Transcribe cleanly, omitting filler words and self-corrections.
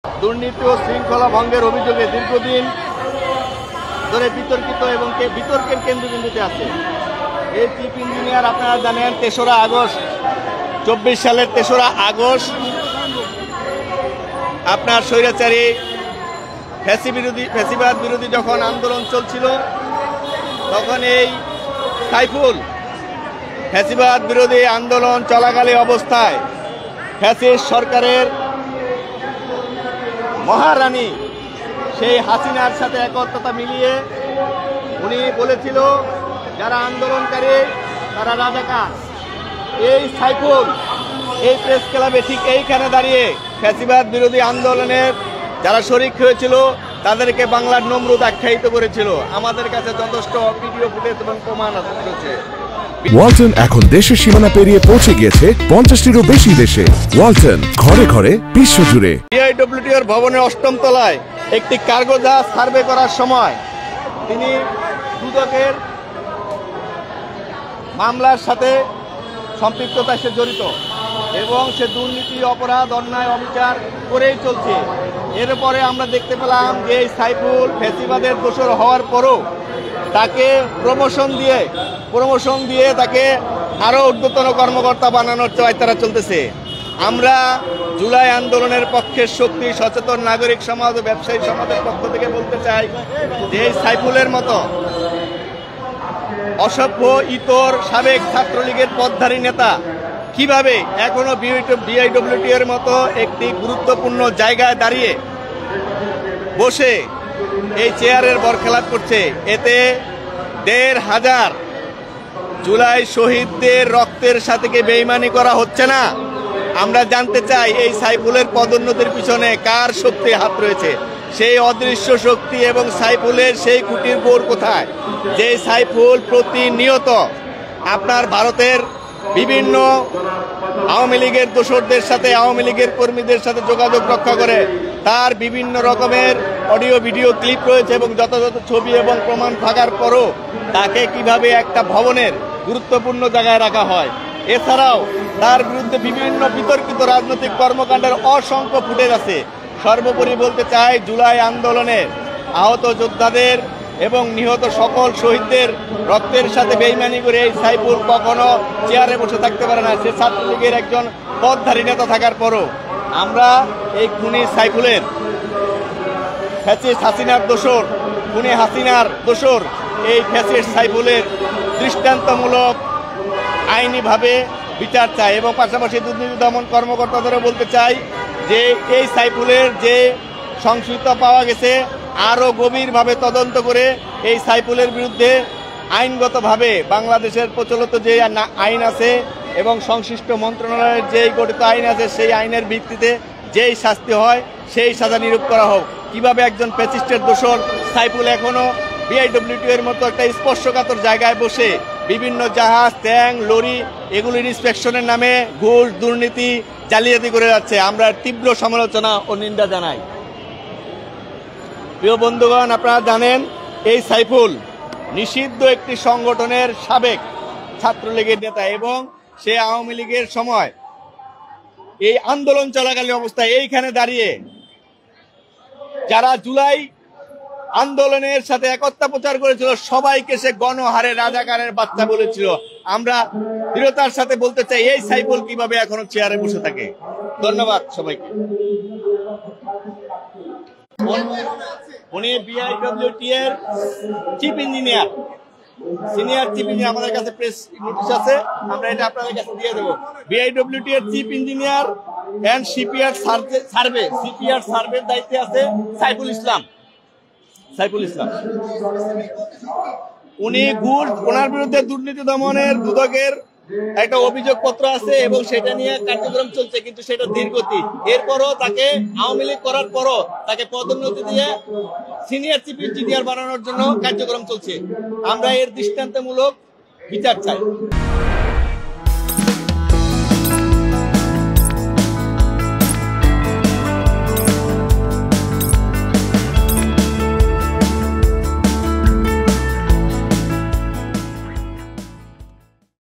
দুর্নীতি ও শৃঙ্খলা ভঙ্গের অভিযোগে দীর্ঘদিন ধরে বিতর্কিত এবং বিতর্কের কেন্দ্রবিন্দুতে আছে এই চিফ ইঞ্জিনিয়ার। আপনারা জানেন ৩রা আগস্ট ২৪ সালের ৩রা আগস্ট আপনার স্বৈরাচারী ফ্যাসিবাদ বিরোধী যখন আন্দোলন চলছিল তখন এই সাইফুল ফ্যাসিবাদ বিরোধী আন্দোলন চলাকালীন অবস্থায় ফ্যাসিস্ট সরকারের মহারানী সেই হাসিনার সাথে একত্রতা মিলিয়ে উনি বলেছিল যারা আন্দোলনকারী তারা রাজাকার। এই সাইফুল এই প্রেস ক্লাবে ঠিক এইখানে দাঁড়িয়ে ফ্যাসিবাদ বিরোধী আন্দোলনের যারা শরিক হয়েছিল তাদেরকে বাংলার নমরুদ আখ্যায়িত করেছিল। আমাদের কাছে যথেষ্ট ভিডিও ফুটেজ এবং প্রমাণ আছে। ওয়ালটন এখন দেশের সীমানা পেরিয়ে পৌঁছে গিয়েছে 50টিরও বেশি দেশে। ওয়ালটন ঘরে ঘরে বিশ্বজুড়ে। বিআইডব্লিউটির ভবনের ৮ম তলায় একটি কার্গো জাহাজ সার্ভে করার সময় তিনি দুদকের মামলার সাথে সম্পৃক্ততায় সে জড়িত এবং সে দুর্নীতি অপরাধ অন্যায় অবিচার করেই চলছে। এরপরে আমরা দেখতে পেলাম যে এই সাইফুল ফ্যাসিবাদের দোষর হওয়ার পরও তাকে প্রমোশন দিয়ে তাকে আরও ঊর্ধ্বতন কর্মকর্তা বানানোর চেষ্টা চলতেছে। আমরা জুলাই আন্দোলনের পক্ষের শক্তি সচেতন নাগরিক সমাজ ও ব্যবসায়ী সমাজের পক্ষ থেকে বলতে চাই যে এই সাইফুলের মতো অসভ্য ইতর সাবেক ছাত্রলীগের পদধারী নেতা কিভাবে এখনো বিআইডব্লিউটি এর মতো একটি গুরুত্বপূর্ণ জায়গায় দাঁড়িয়ে বসে এই চেয়ারের বরখেলাপ করছে। এতে ১৫০০ জুলাই শহীদদের রক্তের সাথে কি বেইমানি করা হচ্ছে না? আমরা জানতে চাই এই সাইফুলের পদোন্নতির পিছনে কার শক্তি হাত রয়েছে, সেই অদৃশ্য শক্তি এবং সাইফুলের সেই কুটির বোর কোথায়? যে সাইফুল প্রতিনিয়ত আপনার ভারতের বিভিন্ন আওয়ামী লীগের দোসরদের সাথে আওয়ামী লীগের কর্মীদের সাথে যোগাযোগ রক্ষা করে। তার বিভিন্ন রকমের অডিও ভিডিও ক্লিপ রয়েছে এবং যথাযথ ছবি এবং প্রমাণ থাকার পরও তাকে কিভাবে একটা ভবনের গুরুত্বপূর্ণ জায়গায় রাখা হয়। এছাড়াও তার বিরুদ্ধে বিভিন্ন বিতর্কিত রাজনৈতিক কর্মকাণ্ডের অসংখ্য ফুটেজ আছে। সর্বোপরি বলতে চাই জুলাই আন্দোলনের আহত যোদ্ধাদের এবং নিহত সকল শহীদদের রক্তের সাথে বেইমানি করে এই সাইফুল কখনো চেয়ারে বসে থাকতে পারে না। সে ছাত্রলীগের একজন পদধারী নেতা থাকার পরও আমরা এই খুনি সাইফুলের ফ্যাসিস্ট হাসিনার দোসর খুনি হাসিনার দোসর এই ফ্যাসিস্ট সাইফুলের দৃষ্টান্তমূলক আইনিভাবে বিচার চাই এবং পাশাপাশি দুর্নীতি দমন কর্মকর্তাদেরও বলতে চাই যে এই সাইফুলের যে সংশ্লিষ্টতা পাওয়া গেছে আরও গভীরভাবে তদন্ত করে এই সাইফুলের বিরুদ্ধে আইনগতভাবে বাংলাদেশের প্রচলিত যে আইন আছে এবং সংশ্লিষ্ট মন্ত্রণালয়ের যেই গঠিত আইন আছে সেই আইনের ভিত্তিতে যেই শাস্তি হয় সেই সাজা নিরূপ করা হোক। কিভাবে একজন ফ্যাসিস্টের দোসর সাইফুল এখনো বিআইডব্লিউটি এর মতো একটা স্পর্শকাতর জায়গায় বসে বিভিন্ন জাহাজ ট্যাঙ্ক লরি এগুলির ইন্সপেকশনের নামে ঘুষ দুর্নীতি জালিয়াতি করে যাচ্ছে, আমরা তীব্র সমালোচনা ও নিন্দা জানাই। প্রিয় বন্ধুগণ, আপনারা জানেন এই সাইফুল নিষিদ্ধ একটি সংগঠনের সাবেক ছাত্রলীগের নেতা এবং সে আওয়ামী লীগের সময় এই আন্দোলন চলাকালীন অবস্থায় এইখানে দাঁড়িয়ে যারা জুলাই আন্দোলনের সাথে একতা প্রচার করেছিল সবাইকে সে গণহারে রাজাকারের বাচ্চা বলেছিল। আমরা দৃঢ়তার সাথে বলতে চাই এই সাইফুল কিভাবে এখনো চেয়ারে বসে থাকে। ধন্যবাদ সবাইকে। উনি বিআইডব্লিউটি এর chief engineer, senior chief engineer. আমাদের কাছে প্রেস নোটিশ আছে, আমরা এটা আপনাদের কাছে দিয়ে দেবো। বিআইডব্লিউটি এর চিফ ইঞ্জিনিয়ার এন্ড সিপিআর সার্ভের দায়িত্বে আছে সাইফুল ইসলাম। উনি ওনার বিরুদ্ধে দুর্নীতি দমনের দুদকের একটা অভিযোগপত্র আছে এবং সেটা নিয়ে কার্যক্রম চলছে, কিন্তু সেটা ধীরগতি। এরপরও তাকে আওয়ামী লীগ করার পরও তাকে পদোন্নতি দিয়ে সিনিয়র চিফ ইঞ্জিনিয়ার বানানোর জন্য কার্যক্রম চলছে। আমরা এর দৃষ্টান্তমূলক বিচার চাই।